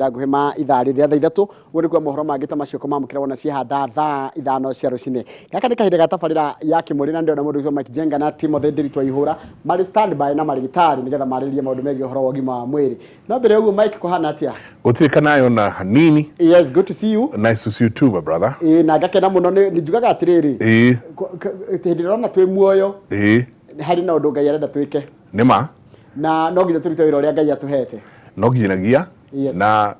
mathaa nguhe ma ithaa rĩrĩa thaa ithatũ ũrĩ kwa mohoro mangĩ ta macio komamũkĩra wona ciahanda thaa ithano cia rũcinĩ. Gaka nĩ kahinda gatabarĩra ya Kĩmũrĩ na ndĩona mũndũ ũcio Njenga na Timothy Ndiritu Ihũra marĩ standby na marigitari nĩgetha marĩrĩrie maũndũ megiĩ ũhoro wa ũgima wa mwĩrĩ. No mbere ũguo Mike kũhana atĩa? Gũtirĩ kana yona hanini. Yes, good to see you. Nice to see you too, my brother. Na ngakena mũno nĩ njugaga atĩrĩrĩ. Hĩndĩ ĩrona twĩ muoyo. Harĩ na ũndũ Ngai arenda twĩke. Nĩma. Na no nginya tũrute wĩra ũrĩa Ngai atũhete. No nginyagia. Na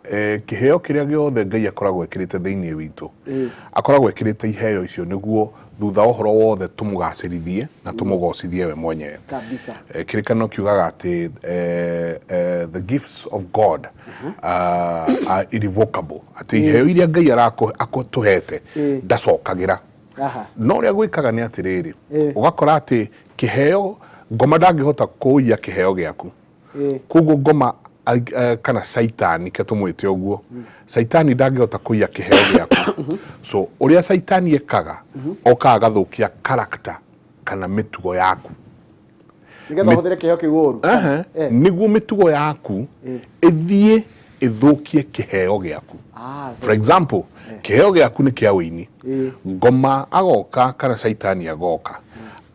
kĩheo kĩrĩa gĩothe Ngai akoragwo ekĩrĩte thĩinĩ witũ. Akoragwo ekĩrĩte iheo icio nĩguo thutha ũhoro wothe tũmũgacĩrithie na tũmũgocithie we mwenyewe. Kabisa. Kĩrĩkanĩro kiugaga atĩ the gifts of God are irrevocable. Atĩ iheo iria Ngai aratũhete ndacokagĩra. No ũrĩa gwĩkaga nĩ atĩrĩrĩ, ũgakora atĩ kĩheo ngoma ndangĩhota kũiya kĩheo gĩaku. Koguo ngoma kana saitani ketũmwĩte ũguo. Saitani ndangĩhota kũiya kĩheo gĩaku. So ũrĩa saitani ekaga okaga gathũkia character kana mĩtugo yaku. Nĩgetha ũhũthĩre kĩheo kĩu ũru. Nĩguo mĩtugo yaku ĩthiĩ ĩthũkie kĩheo gĩaku. For example, kĩheo gĩaku nĩ kĩa wĩini. Ngoma agoka kana saitani agoka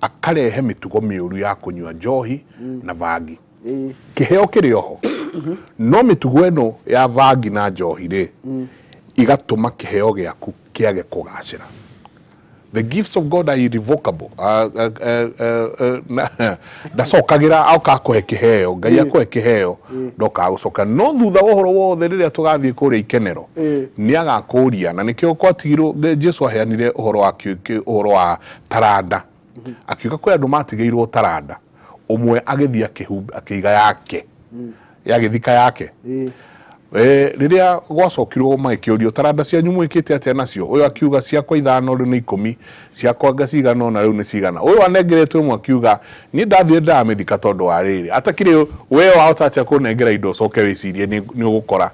akarehe mĩtugo mĩũru ya kũnyua njohi na vangi. Kĩheo kĩrĩ oho. No mĩtugo ĩno ya vangi na njohi rĩ igatũma kĩheo gĩaku kĩage kũgacĩra. The gifts of God are irrevocable. Ndacokagĩra akakũhe kĩheo, Ngai akũhe kĩheo ndokaga gũcoka. No thutha ũhoro wothe rĩrĩa tũgathiĩ kũrĩa ikenero nĩ agakũria, na nĩkĩo kwatigirwo Jesũ aheanire ũhoro wa taranda. Akiuga kwĩ andũ matigĩirwo taranda, ũmwe agĩthiĩ akĩiga yake yagĩthika yake. Rĩrĩa gwacokirwo magĩkĩũrio taranda cianyu mwĩkĩte atĩa nacio, ũyũ akiuga ciakwa 5 rĩu nĩ 10, ciakwa ngacigana ona rĩu nĩ cigana. Ũyũ anengeretwo ũmwe akiuga niĩ ndathiĩ ndamĩthika tondũ wa rĩrĩ, atakĩrĩ we wahota atĩa kũnengera indo coke wĩcirie nĩ ũgũkora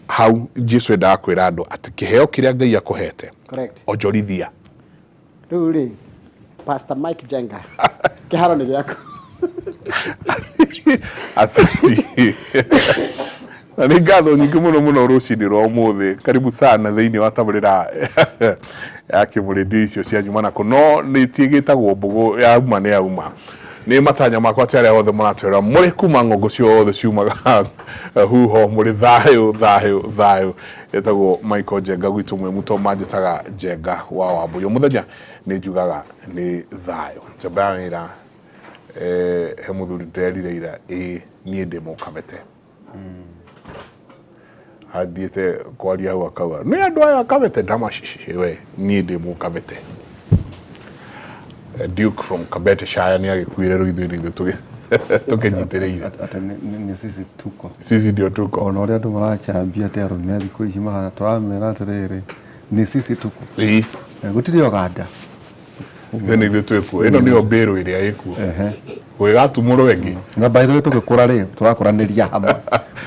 hau. Jesũ endaga kwĩra andũ atĩ kĩheo kĩrĩa Ngai akũhete onjorithia. Rĩu rĩ Pastor Mike Njenga kĩharo nĩ gĩaku. Asante. Nĩ ngatho nyingĩ mũno rũcinĩ rwa ũmũthĩ. Karibu sana thĩinĩ wa tabarĩra ya Kĩmũrĩ icio cia nyuma nako. No nĩ tiĩgĩtagwo mbũgũ ya uma nĩ ya uma. Nĩ matanya makwa atĩ arĩa othe mũratwĩra mũrĩ kuma ng'ongo ciothe ciumaga huho mũrĩ thayũ. Etagwo Michael Njenga gwitũ mwe mũto manjĩtaga Njenga wa Wambũyũ. Mũthenya nĩ njugaga nĩ thayũ. Njamba ya wĩra he mũthuri nderire ira niĩ ndĩ mũkabete. Athiĩte kwaria hau akauga nĩ andũ aya kabete ndamacici we niĩ ndĩ mũkabete. Duke from Kabete Shire nĩ agĩkuire rũithu tũkĩnyitĩrĩire. Nĩ sisi tuko. Sisi ndio tuko. Ona ũrĩa andũ maracambia atĩ arũme thikũ ici mahana tũramera atĩrĩrĩ nĩ sisi tuko. Gũtirĩ oganda. Nĩ ithuĩ twĩkuo. Ĩno nĩyo mbĩrũ ĩrĩa ĩkuo. Gwĩgatumũrwo ĩngĩ. Na by the way tũgĩkũra rĩ tũrakũranĩria hamwe.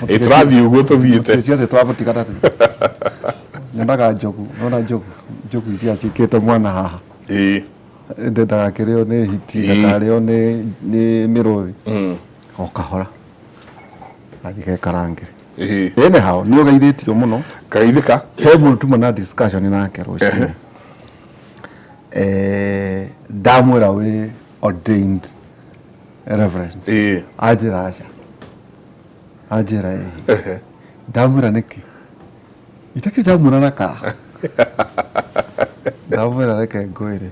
Tũrathiĩ ũguo tũthiĩte. Tũtiĩ twabũtigana. Nyendaga njogu, nona njogu iria cikĩte mwana haha. Ndendaga kĩrĩo nĩ hiti, ndakarĩo nĩ mĩrũthi. O kahora. Athike karangĩre. Anyhow, nĩ ũgeithĩtio mũno. Kaithĩka. He mũndũ tuma na discussion nake rũcinĩ. Ndamwĩra wĩ ordained reverend. Anjĩra aca. Anjĩra ndamwĩra nĩkĩ? Itakĩ ndamwĩra na kaa. Ndamwĩra reke ngwĩre.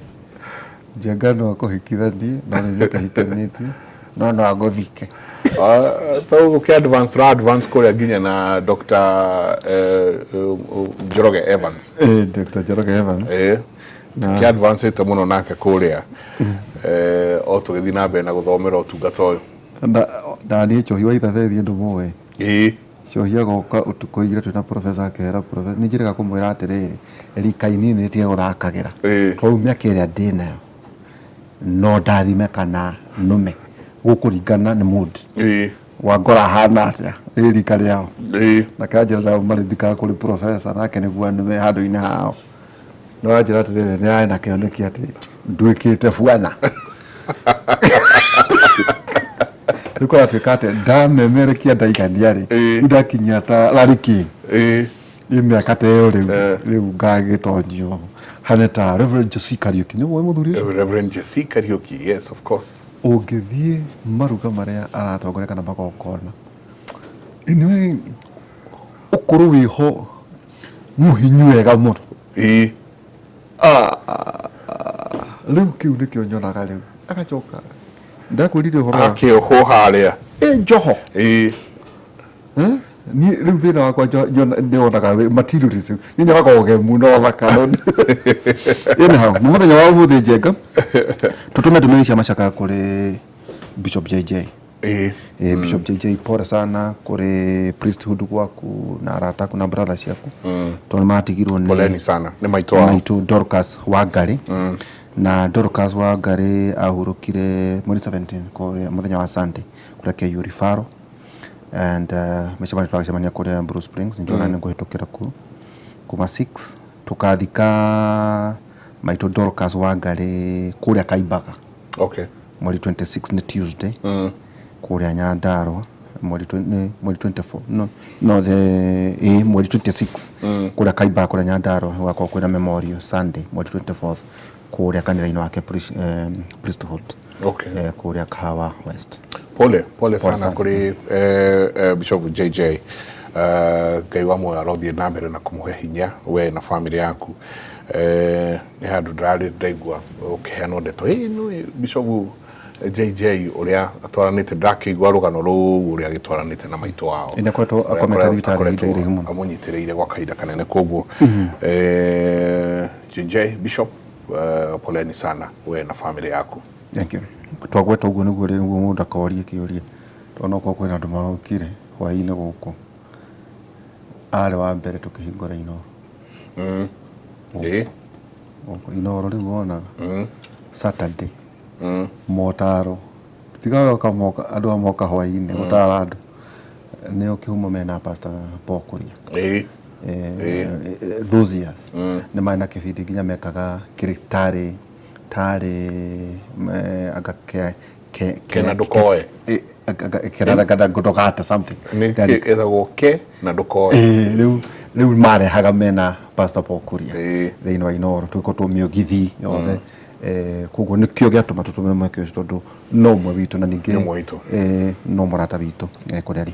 Njenga no akũhikithanie no nĩ kahikanĩtie no agũthike. So okay, advance kũrĩa nginya na Dr. Njoroge Evans. Dr. Njoroge Evans. Kĩ advance ĩte mũno nake kũrĩa. O tũgĩthiĩ na mbere na gũthomera ũtungata ũyũ. Ndaniĩ Njohi wa ithabethi ndũ mũĩ. Njohi agoka ũtukũ igĩrĩ twĩna professor akĩhera professor nĩ njĩrĩga kũmwĩra atĩrĩrĩ rika inini nĩtige gũthakagĩra. Tondũ mĩaka ĩrĩa ndĩ nayo no ndathime kana nũme gũkũringana nĩ mood. Wangora hana atĩa rika rĩao. Na kanjĩra marĩthikaga kũrĩ professor nake nĩguo nũme handũ-inĩ hao. No anjĩra atĩrĩrĩ nĩ arĩ na kĩoneki atĩ nduĩkĩte buana. Riko atwikate ndamemerekia ndaigania ri ndakinya ta lariki imiaka ta yo riu ngagitonio haneta Reverend Jesse Kariuki ni muthuri Reverend Jesse Kariuki, yes of course. Ungithie maruga maria aratongoreka na magokona ini ukuru wiho muhinyu wega muno riu kiu nikio nyonaga riu agacoka ndakwirire horo akioho haria njoho ni riu thina wakwa nyonaga materialism ni nyonaga ogemu no thaka anyhow muthenya wa umuthi Njenga tutume ndumiri cia macaka kuri Bishop JJ Bishop JJ pole sana kuri priesthood gwaku na arata ku na brother ciaku tondu matigirwo ni poleni sana ni maitu Dorcas Wangari na Dorcas Wangari ahurukire mweri 17 kuri muthenya wa Sunday kuri KU Rifaro and mechamani twagacemania kuri Bruce Springs njona ni nguhitukira ku kuma 6 tukathika maitu Dorcas Wangari kuri Kaibaga mweri 26 ni Tuesday kuri Nyandarua mweri 24 mweri 26 kuri Kaibaga kuri Nyandarua wako kwina memorial Sunday mweri 24 kuri kanitha-ini wake priesthood kuri Kahawa West. Pole sana kuri Bishop JJ Ngai wa moyo arothie na mbere na kumuhe hinya we na family yaku ni handu ndari ndaigua ukiheana ndeto no Bishop JJ uria atwaranite ndakigwa rugano ru uria gitwaranite na maitu wao ina kwetu akometa thibitari ire muno amunyitireire gwa kaida kanene koguo JJ Bishop poleni sana we na family yaku. Thank you. Twagweta uguo niguo ri mundu akorie kiuria tona ko kwina andu marokire hwaini guku ari wa mbere tukihingura ino ino riu wonaga Saturday motaro tigaga kamoka andu amoka hwaini motaro andu ni ukihuma mena pastor Pokuria those years ni maina kibindi nginya mekaga kiritari agake kena ndukoe kena gada gudogata something ethagwo ke na ndukoe riu marehaga mena pastor Pokuria thiini wa Inoro twiko tumiogithi yothe koguo nikio giatuma tutume mweke ucio tondu no mwe witu na ningi no murata witu kuri ari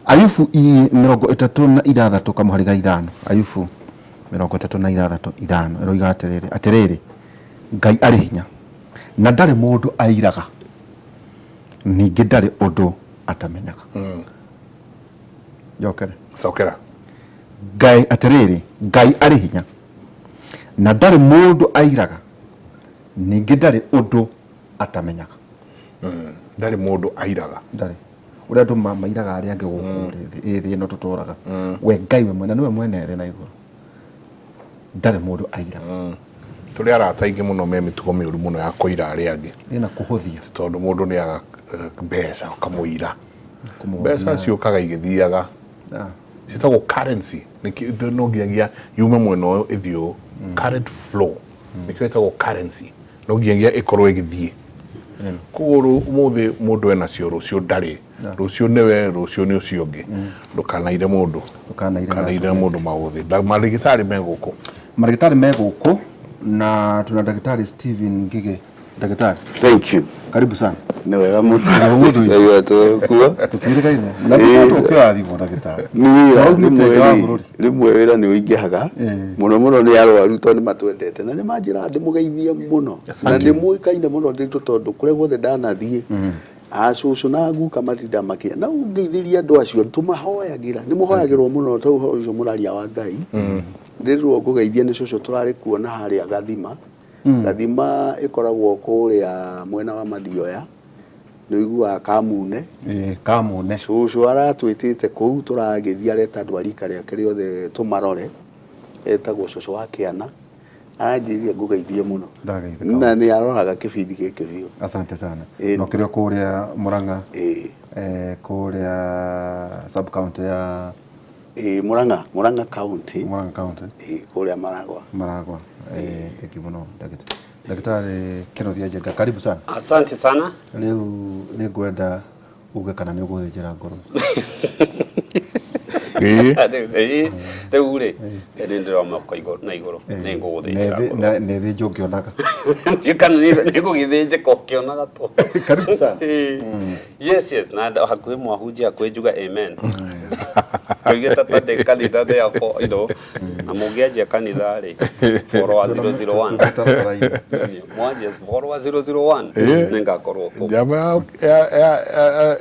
Ayufu 36 kamuhariga 5 Ayufu 36 eroiga atiriri Ngai ari hinya na ndari mundu airaga ningi ndari undu atamenyaga jokere sokera Ngai atiriri Ngai ari hinya na ndari mundu airaga ningi ndari undu atamenyaga ndari mundu airaga ndari uria andu mairaga ari ange guku thi no tuturaga we Ngai we mwene niwe mwene thi na iguru ndari mundu airaga tuli arata ingi muno me mitugo miuru muno ya kuira ari angi ina kuhuthia tondu mundu ni aga mbeca kamuira mbeca ciukaga igithiaga citagwo currency no ngiagia yume mwena uyu ithio current flow nikio itagwo currency no ngiagia ikorwo igithie kuguru umuthi mundu ena cio rucio ndari rucio niwe rucio ni ucio ngi ndukanaire mundu mauthi marigitari meguku na tuna daktari Steven Ngige. Daktari, thank you. Karibu sana. Ni wega muno. Ayo kuwa tutirikaine na ndio kwa thimu daktari. Ni mwera ni uingihaga muno ni arwaru tondu matwendete na ni manjira ndimugeithie muno na ndimuikaine muno nditu tondu kure gothe ndanathie acucu na guka matinda makia na ungeithiria andu acio tumahoyagira ni muhoyagirwo muno to ucio muraria wa Ngai ndirwo kugeithia ni cucu turari kuona haria Gathima Gathima ikoragwo kuria mwena wa Mathioya no igua Kamune Kamune cucu aratwitite kuu turagithia leta andu arika riake riothe tumarore etagwo cucu wa Kiana anjirie ngugeithie muno na ni aroraga kibindi giki biu. Asante sana no kirio kuria Muranga kuria sub county ya Muranga county kuria Maragwa thank you muno daktari Kinuthia Njenga, karibu sana. Asante sana. Leo ni gwenda uge kana nĩ ũgũthĩnjĩra ngoro rĩu rĩ hĩndĩ ndĩroma koigo na igũrũ nĩ ngũgũthĩnjĩra ngoro nĩ thĩnjwo ngĩonaga kana nĩ ngũgĩthĩnjĩka ũkĩonaga to karibu sana yes na hakuhĩ mwahunjia hakuhĩ njuga amen koigĩta tandĩ kanitha therefore na mũngĩanjia kanitha rĩ follower 001 mwanjia follower 001 nĩ ngakorwo kũ njamba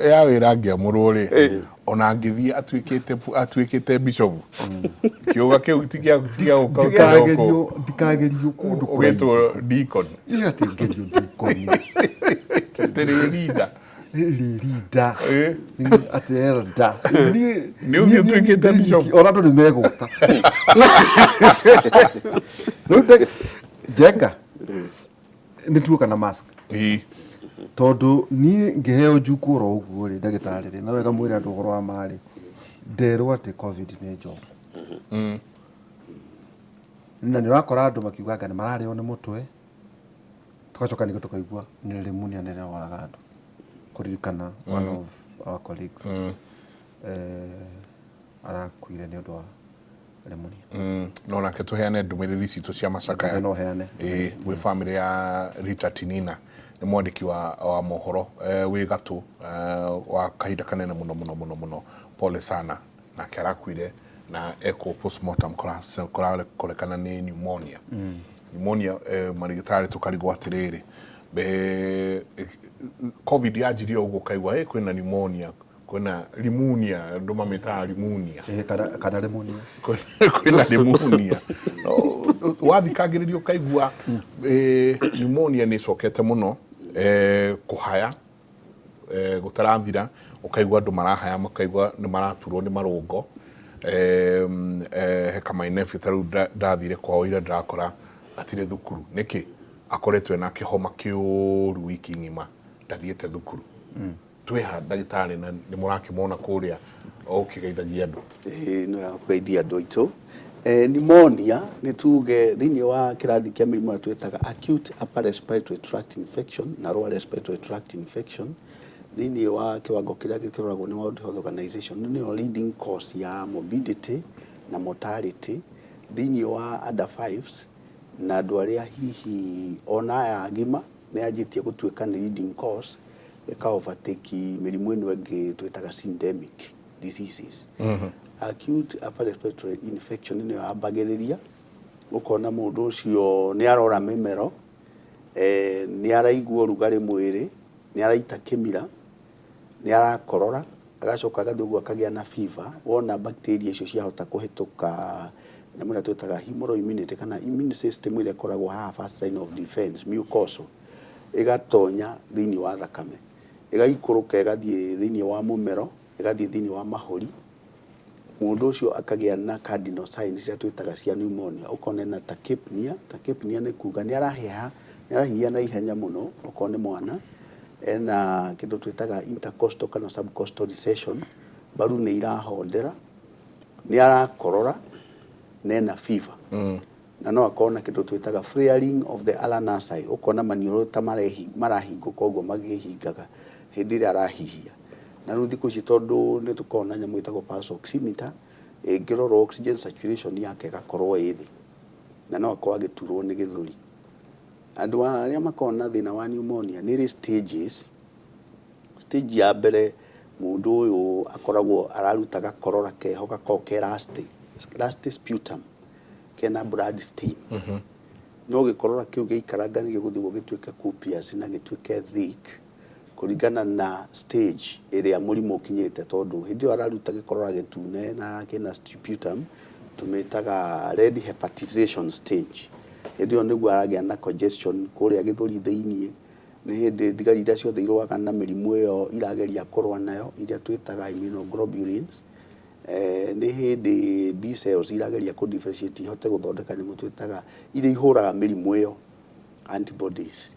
ya wĩra ngĩamũrwo rĩ ona ngĩthiĩ atuĩkĩte bishop kiuga kĩu tiga ndikagerio kũndũ ũgĩtwo deacon igatingĩrio deacon tĩrĩrinda rĩrinda atĩ elda nĩ ũthiĩ ũtuĩkĩte bishop ona andũ nĩ megũka rĩu Njenga nĩ tuoka na mask tondũ niĩ ngĩheo njuku oro ũguo rĩ ndagĩtarĩ rĩ na wega mwĩre andũ ũhoro wa marĩ nderwo atĩ covid nĩ njogu na nĩ ũrakora andũ makiuga anga nĩ mararĩo nĩ mũtwe tũgacoka nĩguo tũkaigua nĩ pneumonia nene waraga andũ kũririkana one of our colleagues arakuire nĩ ũndũ wa pneumonia no nake tũheane ndũmĩrĩri citũ cia macakaya no heane gwĩ famĩlĩ ya Rita Tinina nĩ mwandĩki wa mohoro wĩ gatũ wa kahinda kanene mũno pole sana nake arakuire na eco postmortem kũrekana nĩ pneumonia marigĩtarĩ tũkarigwo atĩrĩrĩ covid yanjirie ũguo kaigua kwĩna pneumonia kwĩna limunia andũ mamĩtaga limunia kana limunia kwĩna limunia wathikagĩrĩrio kaigua pneumonia nĩ ĩcokete mũno kũhaya gũtarathira ũkaigua andũ marahaya makaigua nĩ maraturwo nĩ marũngo heka mainebi tarĩu ndathire kwao ira ndĩrakora atirĩ thukuru nĩkĩ akoretwo na kĩhoma kĩũru wiki ng'ima ndathiĩte thukuru twĩha ndagĩtarĩ na nĩ mũrakĩmona kũrĩa ũkĩgeithagia andũ no ya kũgeithia andũ aitũ pneumonia nĩ tuge thĩinĩ wa kĩrathi kĩa mĩrimũ twĩtaga acute upper respiratory tract infection na lower respiratory tract infection thĩinĩ wa kĩwango kĩrĩa gĩkĩroragwo nĩ World Health Organization nĩyo leading cause ya morbidity na mortality thĩinĩ wa under 5s na andũ arĩa hihi ona aya agima nĩ yanjĩtie gũtuĩka nĩ leading cause ĩka overtake mĩrimũ ĩno ĩngĩ twĩtaga syndemic diseases acute upper respiratory infection nĩyo yambagĩrĩria ũkona mũndũ ũcio nĩ arora mĩmero nĩ araigua ũrugarĩ mwĩrĩ nĩ araita kĩmira nĩ arakorora agacoka agathiĩ ũguo akagĩa na fever wona bacteria icio ciahota kũhĩtũka nyamũ ĩrĩa twĩtaga humoral immunity kana immune system ĩrĩa ĩkoragwo haha first line of defense mucosal ĩgatonya thĩinĩ wa thakame ĩgaikũrũka ĩgathiĩ thĩinĩ wa mũmero ĩgathiĩ thĩinĩ wa mahũri mũndũ ũcio akagĩa na cardinal signs iria twĩtaga cia pneumonia ũkona na tachypnea nĩ kuga nĩ arahihia na ihenya mũno ũkona nĩ mwana ena kĩndũ twĩtaga intercostal kana subcostal recession mbaru nĩ irahondera nĩ arakorora na ena fever na no akona kĩndũ twĩtaga flaring of the ulnar nasi ũkona maniũrũ ta marahingũka ũguo magĩhingaga hĩndĩ ĩrĩa arahihia na rĩu thikũ ici tondũ nĩ tũkoragwo na nyamũ ĩtagwo pulse oximeter ĩngĩrora oxygen saturation yake ĩgakorwo ĩ thĩ na no akorwo agĩturwo nĩ gĩthũri andũ arĩa makoragwo na thĩna wa pneumonia nĩ rĩ stages stage ya mbere mũndũ ũyũ akoragwo araruta gakorora keho gakorwo ke last sputum kena blood stain no gĩkorora kĩu gĩikaranga nĩ gĩgũthiĩ gĩtuĩke copious na gĩtuĩke thick kũringana na stage ĩrĩa mũrimũ ũkinyĩte tondũ hĩndĩ ĩyo araruta gĩkorora gĩtune na kena sputum tũmĩtaga red hepatization stage hĩndĩ ĩyo nĩguo aragĩa na congestion kũrĩa gĩthũri thĩinĩ nĩ hĩndĩ thigari iria ciothe irũaga na mĩrimũ ĩyo irageria kũrũa nayo iria twĩtaga immunoglobulins nĩ hĩndĩ B cells irageria kũ differentiate ihote gũthondeka nyamũ twĩtaga iria ihũraga mĩrimũ ĩyo antibodies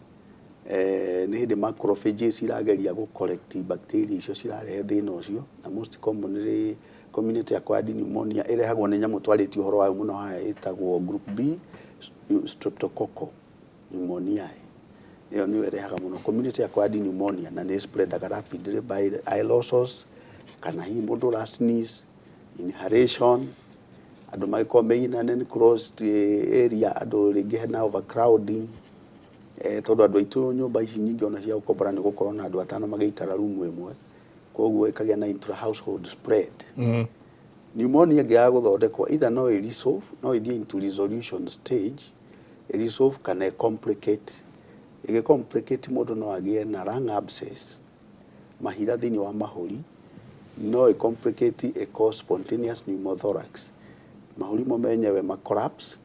nĩ hĩndĩ macrophages irageria gũ collect bacteria icio cirarehe thĩna ũcio na most commonly community acquired pneumonia ĩrehagwo nĩ nyamũ twarĩtie ũhoro wayo mũno haya ĩtagwo group B streptococcal pneumoniae iyo nĩ ĩrehaga mũno community acquired pneumonia na nĩ spreadaga rapidly by aerosols kana hihi mũndũ ũra sneeze, inhalation, andũ magĩkorwo meinane closed area, andũ rĩngĩ hena overcrowding, tondũ andũ aitũ nyũmba ici nyingĩ ona cia gũkombora nĩ gũkorwo na andũ atano magĩikara rumu ĩmwe, koguo ĩkagĩa na intra household spread. Pneumonia ĩngĩaga gũthondekwo either no ĩ-resolve, no ĩthiĩ into resolution stage, ĩ-resolve kana ĩ-complicate. Ĩgĩ-complicate mũndũ no agĩe na lung abscess, mahira thĩinĩ wa mahũri, no ĩ-complicate ĩ-cause spontaneous pneumothorax, mahũri mo menyewe ma-collapse.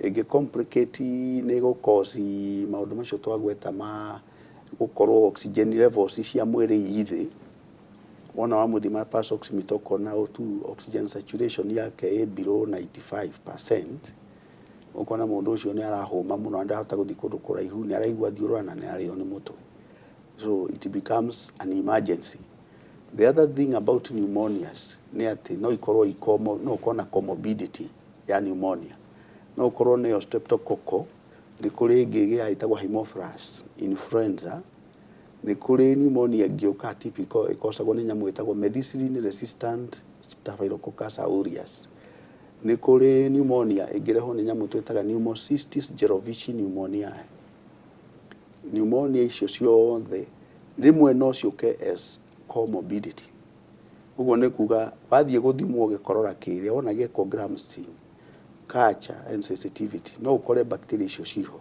Ĩgĩ-complicate nĩ gũ-cause maũndũ macio twagweta ma gũkorwo oxygen levels cia mwĩrĩ thĩ. Wona wa mũthima pulse oximeter ũkona O2 oxygen saturation yake ĩ below 95%, ũkona mũndũ ũcio nĩ arahũma mũno, ndahota gũthiĩ kũndũ kũraihu, nĩ araigua thiũrũra na nĩ arĩo nĩ mũtwe. So it becomes an emergency. The other thing about pneumonias nĩ atĩ no ikorwo no ũkorwo na comorbidity ya pneumonia. No ũkorwo nĩyo streptococcal, nĩ kũrĩ ĩngĩ ĩtagwo haemophilus influenza, nĩ kũrĩ pneumonia ĩngĩũka typical ĩkosagwo nĩ nyamũ ĩtagwo methicillin resistant staphylococcus aureus. Nĩ kũrĩ pneumonia ĩngĩrehwo nĩ nyamũ twĩtaga pneumocystis jirovecii pneumoniae. Pneumonia icio ciothe rĩmwe no ciũke as comorbidity. Ũguo nĩ kuga wathiĩ gũthimwo gĩkorora kĩrĩa wona gĩko Gram-Stim, culture and sensitivity, no ũkore bacteria icio ciho.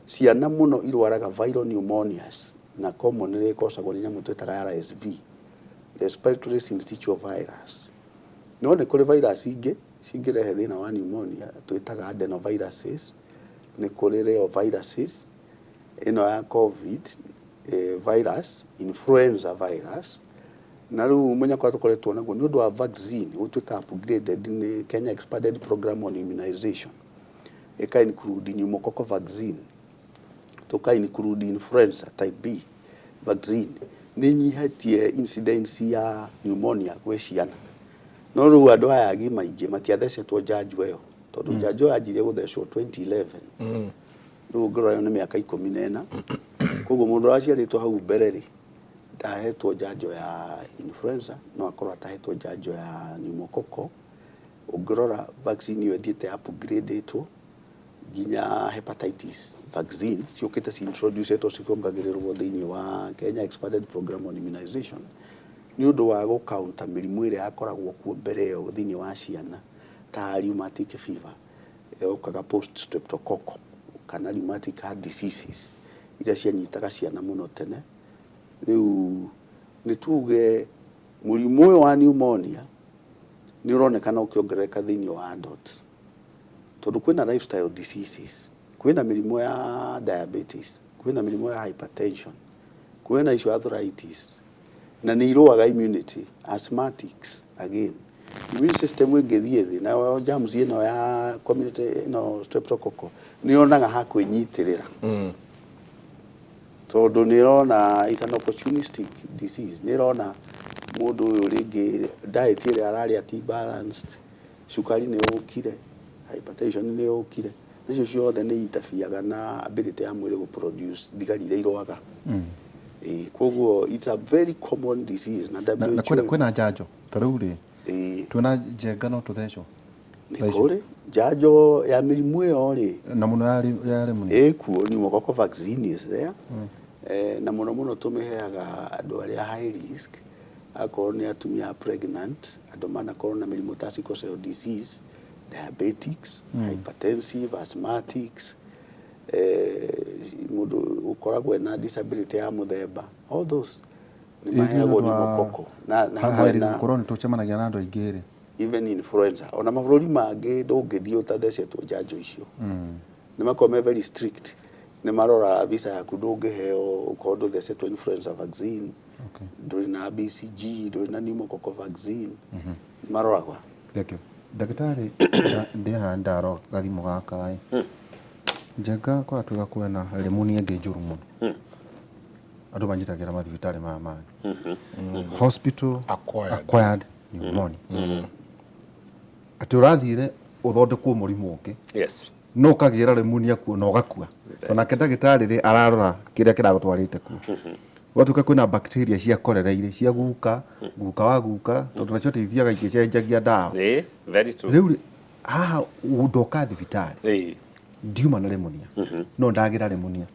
Ciana mũno irwaraga viral pneumonias na commonly ĩkosagwo nĩ nyamũ twĩtaga RSV, respiratory syncytial virus. No nĩ kũrĩ virus ingĩ cingĩrehe thĩna wa pneumonia twĩtaga adenoviruses, nĩ kũrĩ reoviruses, ĩno ya COVID virus, influenza virus, na rĩu mũnyakwa tũkoretwo naguo nĩ ũndũ wa vaccine gũtuĩka upgraded nĩ Kenya Expanded Program on Immunization, ĩka-include pneumococcal vaccine, tũka-include influenza type B vaccine, nĩ nyihĩtie incidence ya pneumonia gwĩ ciana. No rĩu andũ aya agima aingĩ matiathecetwo njanjo ĩyo, tondũ njanjo yanjirie gũthecwo 2011. Rĩu ngĩrora nĩ mĩaka 14. Koguo mũndũ ũraciarĩtwo hau mbere rĩ ndahetwo njanjo ya influenza, no akorwo atahetwo njanjo ya pneumococcal. Ũngĩrora vaccine ĩyo ĩthiĩte upgradetwo nginya hepatitis vaccine ciũkĩte ci-introducetwo cikongagĩrĩrwo thĩinĩ wa Kenya Expanded Program on Immunization, nĩ ũndũ wa gũkaunta mĩrimũ ĩrĩa yakoragwo kuo mbere ĩyo thĩinĩ wa ciana ta rheumatic fever, ũkaga post streptococcal kana rheumatic heart diseases iria cianyitaga ciana mũno tene. Rĩu nĩ tuge mũrimũ ũyũ wa pneumonia nĩ ũronekana ũkĩongerereka thĩinĩ wa adults, tondũ kwĩna lifestyle diseases, kwĩna mĩrimũ ya diabetes, kwĩna mĩrimũ ya hypertension, kwĩna icio arthritis, na nĩ irũaga immunity, asthmatics again. Immune system ĩngĩthiĩ thĩ na germs ĩno ya community ĩno streptococcal nĩ yonaga ha kwĩnyitĩrĩra. Tondũ nĩ ĩrona it's an opportunistic disease, nĩ ĩrona mũndũ ũyũ rĩngĩ diet ĩrĩa ararĩa ti balanced, cukari nĩ ũkire, hypertension nĩ ũkire, icio ciothe nĩ itabiaga na ability ya mwĩrĩ gũproduce thigari iria irũaga. Koguo it's a very common disease na kwĩna njanjo ta rĩu rĩ twĩna Njenga no tũthecwo nĩ kũrĩ njanjo ya mĩrimũ ĩyo rĩ na mũno ya rĩmwe ĩkuo pneumococcal vaccine is there. Na mũno mũno tũmĩheaga andũ arĩa high risk, akorwo nĩ atumia pregnant, andũ manakorwo na mĩrimũ ta sickle cell disease, diabetics, hypertensive, asthmatics, mũndũ ũkoragwo na disability ya mũthemba, all those nĩ maheagwo pneumococcal na hamwe na korwo nĩ tũcemanagia na andũ aingĩ rĩ even influenza. Ona mabũrũri mangĩ ndũngĩthiĩ ũtathecetwo njanjo icio, nĩ makoragwo very strict, nĩ marora visa yaku ndũngĩheo ũkorwo ndũthecetwo influenza vaccine, ndũrĩ na BCG, ndũrĩ na pneumococcal vaccine, maroragwa. Ndagĩtarĩ ndĩhaha ndaro gathimo gaka Njenga kwa tuga kwena pneumonia ĩngĩ njũru mũno andũ manyitagĩra mathibitarĩ maya mangĩ hospital acquired pneumonia atĩ ũrathire ũthondekwo mũrimũ ũngĩ no kagira pneumonia kuo no gakua ona ndagĩtarĩ rĩ ararora kĩrĩa kĩragũtwarĩte kuo watuka kwĩna bacteria cia korera irĩ cia guka wa guka tondũ nacio teithiaga igĩcenjagia ndawa very true rĩu haha ndoka thibitarĩ ndiuma na pneumonia no ndagira pneumonia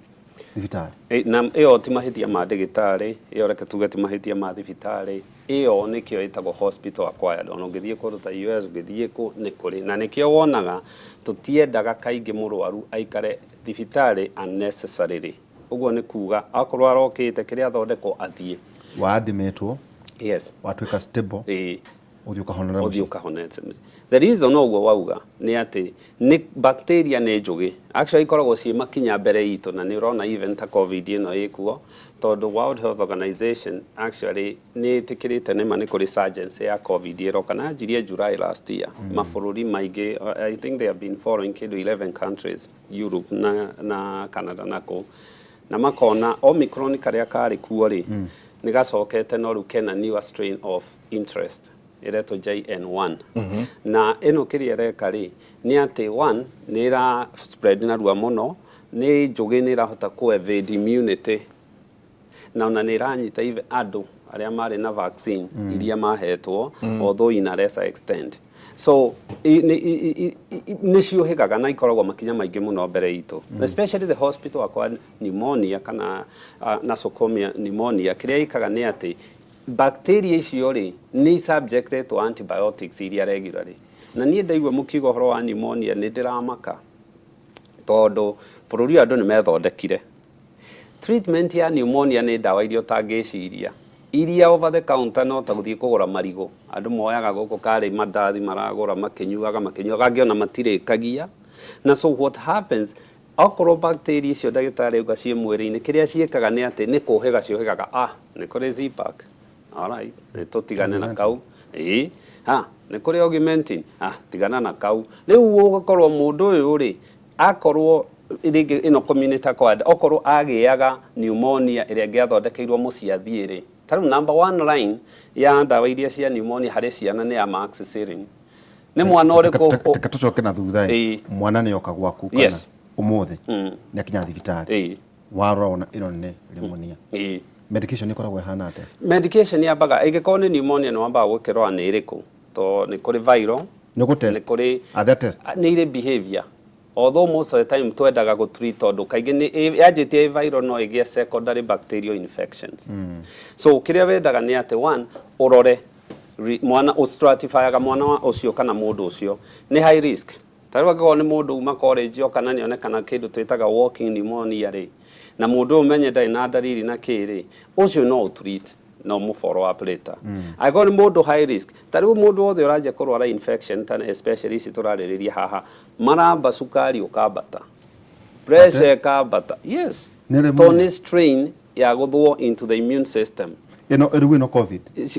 thibitarĩ na ĩyo ti mahĩtia ma ndagĩtarĩ ĩyo reke tuge ti mahĩtia ma thibitarĩ ĩyo nĩkĩo ĩtagwo hospital acquired ona ũngĩthiĩ kũndũ ta US ũngĩthiĩ nĩ kũrĩ na nĩkĩo wonaga tũtiendaga kaingĩ mũrwaru aikare thibitarĩ unnecessarily ũguo nĩ kuga akorwo arokĩte kĩrĩa athondekwo athiĩ waadimitwo yes watuĩka stable ũthiĩ ũkahonete the reason ũguo wauga nĩ atĩ nĩ bacteria nĩ njũgĩ actually ikoragwo ciĩ makinya mbere itũ na nĩ ũrona even ta covid ĩno ĩkuo tondũ World Health Organization actually nĩ ĩtĩkĩrĩte nĩma nĩ kũrĩ surgency ya covid ĩroka na njirie July last year mabũrũri maingĩ I think they have been following kĩndũ 11 countries Europe na Canada nako na makona Omicron karĩa karĩ kuo rĩ nĩ gacokete no rĩu kena newer strain of interest ireto JN1 na eno kĩrĩa reka rĩ nĩ atĩ one nĩ ra spread na rua mũno nĩ njũgĩ nĩ rahota ku evade immunity na ona nĩ ranyita even andũ arĩa marĩ na vaccine iria mahetwo although in a lesser extent so nĩ ciũhĩgaga na ikoragwo makinya maingĩ mũno mbere itũ especially the hospital acquired pneumonia kana nosocomial pneumonia kĩrĩa ikaga nĩ atĩ bacteria icio rĩ nĩ subjected to antibiotics iria regularly na niĩ ndaigua mũkiuga ũhoro wa pneumonia nĩ ndĩramaka tondũ bũrũri andũ nĩ methondekire treatment ya pneumonia nĩ ndawa iria ũtangĩciria iria over the counter no ta gũthiĩ kũgũra marigũ andũ moyaga gũkũ karĩ mandathi maragũra makĩnyuaga ngĩona matirĩkagia na so what happens okorwo bacteria icio ndagĩtarĩ uga ciĩ mwĩrĩ-inĩ kĩrĩa ciĩkaga nĩ atĩ nĩ kũhĩga ciũhĩgaga nĩ kũrĩ Z-Pack alright nĩ tũtigane na kau nĩ kũrĩ augmentin tigana na kau rĩu ũgakorwo mũndũ ũyũ rĩ akorwo rĩngĩ ĩno community acquired okorwo agĩaga pneumonia ĩrĩa angĩathondekeirwo mũciĩ athiĩ rĩ tarĩu number one line ya ndawa iria cia pneumonia harĩ ciana nĩ amoxicillin nĩ mwana ũrĩkũ tũcoke na thutha mwana nĩ oka gwaku kana ũmũthĩ nĩ akinya thibitarĩ warona ĩno nĩ pneumonia medication ikoragwo ihana atĩa medication yambaga ĩngĩkorwo nĩ pneumonia nĩ wambaga gwĩkĩrwo nĩ ĩrĩkũ to nĩ kũrĩ viral nĩ gũtest nĩ kũrĩ other tests nĩ irĩ behavior although most of the time twendaga gũtreat tondũ kaingĩ nĩ yanjĩtie viral no ĩgĩe secondary bacterial infections so kĩrĩa wendaga nĩ atĩ one ũrore mwana ũstratifyaga mwana ũcio kana mũndũ ũcio nĩ high risk tarĩu angĩkorwo nĩ mũndũ uma college kana nĩ onekana kĩndũ twĩtaga walking pneumonia rĩ na mũndũ ũmenye ndarĩ na ndariri na kĩrĩ ũcio no ũtreat no mu follow up later angĩkorwo nĩ mũndũ high risk tarĩu mũndũ wothe ũranjia kũrwara infection tana especially ici tũrarĩrĩria haha maramba cukari ũkambata pressure ĩkambata yes tony strain ya gũthwo into the immune system ĩno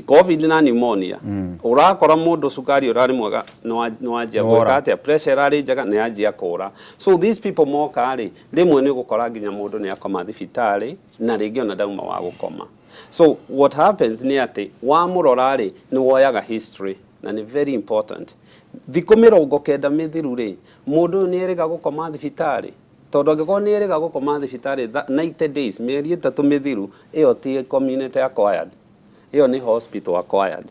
covid na pneumonia ũrakora mũndũ cukari ũrarĩ mwega nĩ wanjia gwĩka atĩa pressure ĩrarĩ njega nĩ yanjia kũra so these people moka rĩ rĩmwe nĩ gũkora nginya mũndũ nĩ akoma thibitarĩ na rĩngĩ ona ndauma wa gũkoma so what happens nĩ atĩ wamũrora rĩ nĩ woyaga history na nĩ very important thikũ 90 mĩthiru rĩ mũndũ nĩ erĩga gũkoma thibitarĩ tondũ angĩkorwo nĩ erĩga gũkoma thibitarĩ 90 days mĩeri 3 mĩthiru ĩyo ti community acquired ĩyo nĩ hospital acquired